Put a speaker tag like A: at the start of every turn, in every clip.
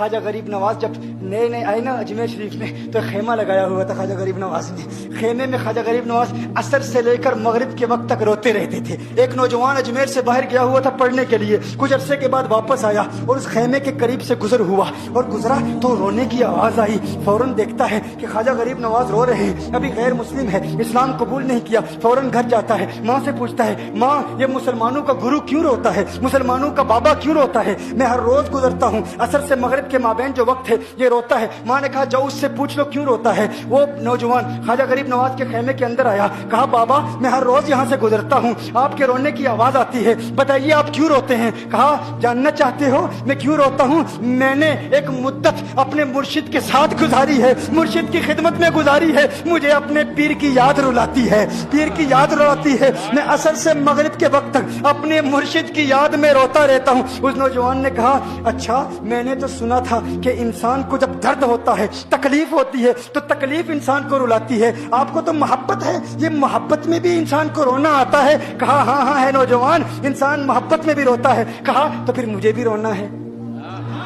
A: خواجہ غریب نواز جب نئے نئے آئے نا اجمیر شریف میں تو خیمہ لگایا ہوا تھا خواجہ غریب نواز نے. خیمے میں خواجہ غریب نواز عصر سے لے کر مغرب کے وقت تک روتے رہتے تھے. ایک نوجوان اجمیر سے باہر گیا ہوا تھا پڑھنے کے لیے, کچھ عرصے کے بعد واپس آیا اور اس خیمے کے قریب سے گزر ہوا اور گزرا تو رونے کی آواز آئی. فوراً دیکھتا ہے کہ خواجہ غریب نواز رو رہے ہیں, ابھی غیر مسلم ہے, اسلام قبول نہیں کیا. فوراً گھر جاتا ہے, ماں سے پوچھتا ہے, ماں یہ مسلمانوں کا گرو کیوں روتا ہے, مسلمانوں کا بابا کیوں روتا ہے؟ میں ہر روز گزرتا ہوں, عصر سے مغرب کے مابین جو وقت ہے یہ روتا ہے. ماں نے کہا جاؤ اس سے پوچھ لو کیوں روتا ہے. وہ نوجوان خواجہ غریب نواز کے خیمے کے اندر آیا, کہا بابا میں ہر روز یہاں سے گزرتا ہوں, آپ کے رونے کی آواز آتی ہے, بتائیے آپ کیوں روتے ہیں؟ کہا جاننا چاہتے ہو میں کیوں روتا ہوں؟ میں نے ایک مدت اپنے مرشد کے ساتھ گزاری ہے, مرشد کی خدمت میں گزاری ہے, مجھے اپنے پیر کی یاد رلاتی ہے, پیر کی یاد رلاتی ہے. میں عصر سے مغرب کے وقت تک اپنے مرشد کی یاد میں روتا رہتا ہوں. اس نوجوان نے کہا اچھا میں نے تو سنا تھا کہ انسان کو جب درد ہوتا ہے, تکلیف ہوتی ہے تو تکلیف انسان کو رلاتی ہے, آپ کو تو محبت ہے, یہ محبت میں بھی انسان کو رونا آتا ہے؟ کہا ہاں ہاں ہے نوجوان, انسان محبت میں بھی روتا ہے. کہا تو پھر مجھے بھی رونا ہے,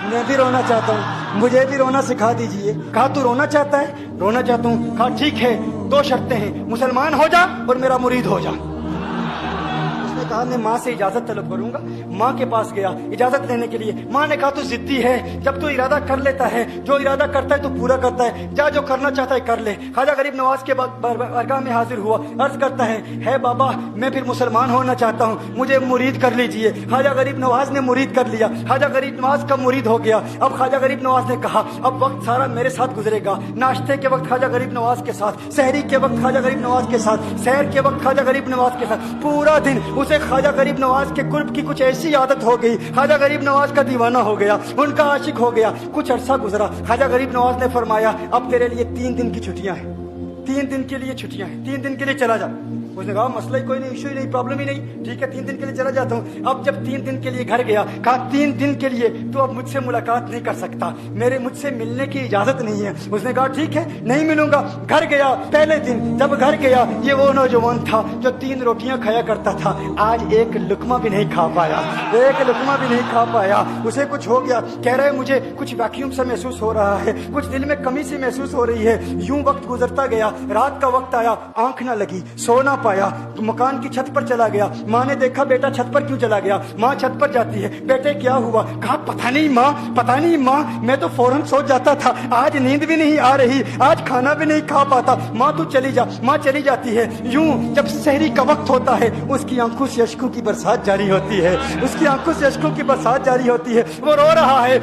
A: میں بھی رونا چاہتا ہوں, مجھے بھی رونا سکھا دیجئے. کہا تو رونا چاہتا ہے؟ رونا چاہتا ہوں. کہا ٹھیک ہے, دو شرطیں ہیں, مسلمان ہو جا اور میرا مرید ہو جا. اس نے کہا میں ماں سے اجازت طلب کروں گا. ماں کے پاس گیا اجازت لینے کے لیے. ماں نے کہا تو ضدی ہے, جب تو ارادہ کر لیتا ہے, جو ارادہ کرتا ہے تو پورا کرتا ہے, جا جو کرنا چاہتا ہے کر لے. خواجہ غریب نواز کے بارگاہ میں حاضر ہوا, عرض کرتا ہے بابا میں پھر مسلمان ہونا چاہتا ہوں, مجھے مرید کر لیجئے. خواجہ غریب نواز نے مرید کر لیا, خواجہ غریب نواز کا مرید ہو گیا. اب خواجہ غریب نواز نے کہا اب وقت سارا میرے ساتھ گزرے گا, ناشتے کے وقت خواجہ غریب نواز کے ساتھ, سحری کے وقت خواجہ غریب نواز کے ساتھ, سحر کے وقت خواجہ غریب نواز کے ساتھ, پورا دن اسے خواجہ غریب نواز کے قرب کی کچھ ایسی عادت ہو گئی, خواجہ غریب نواز کا دیوانہ ہو گیا, ان کا عاشق ہو گیا. کچھ عرصہ گزرا, خواجہ غریب نواز نے فرمایا اب تیرے لیے 3 دن کی چھٹیاں ہیں, 3 دن کے لیے چھٹیاں ہیں, 3 دن کے لیے چلا جا. اس نے کہا مسئلہ ہی کوئی نہیں, ایشو ہی نہیں, پرابلم ہی نہیں, ٹھیک ہے 3 دن کے لیے چلا جاتا ہوں. اب جب 3 دن کے لیے گھر گیا, کہا 3 دن کے لیے تو اب مجھ سے ملاقات نہیں کر سکتا, مجھ سے ملنے کی اجازت نہیں ہے. اس نے کہا ٹھیک ہے نہیں ملوں گا. گھر گیا, پہلے دن جب گھر گیا یہ وہ نوجوان تھا جو 3 روٹیاں کھایا کرتا تھا, آج ایک لقمہ بھی نہیں کھا پایا, ایک لقمہ بھی نہیں کھا پایا. اسے کچھ ہو گیا, کہہ رہے مجھے کچھ ویکیوم سا محسوس ہو رہا ہے, کچھ دل میں کمی سی محسوس ہو رہی ہے. یوں وقت گزرتا گیا, رات کا وقت آیا, آنکھ نہ لگی, سو نہ پایا, مکان کی چھت پر چلا گیا. ماں نے دیکھا بیٹا چھت پر کیوں چلا گیا؟ ماں چھت پر جاتی ہے, بیٹے کیا ہوا؟ کہا پتہ نہیں ماں, میں تو فوراً سو جاتا تھا, آج نیند بھی نہیں آ رہی, آج کھانا بھی نہیں کھا پاتا. ماں تو چلی جا. ماں چلی جاتی ہے. یوں جب سحری کا وقت ہوتا ہے اس کی آنکھوں سے اشکوں کی برسات جاری ہوتی ہے, اس کی آنکھوں سے اشکوں کی برسات جاری ہوتی ہے, وہ رو رہا ہے.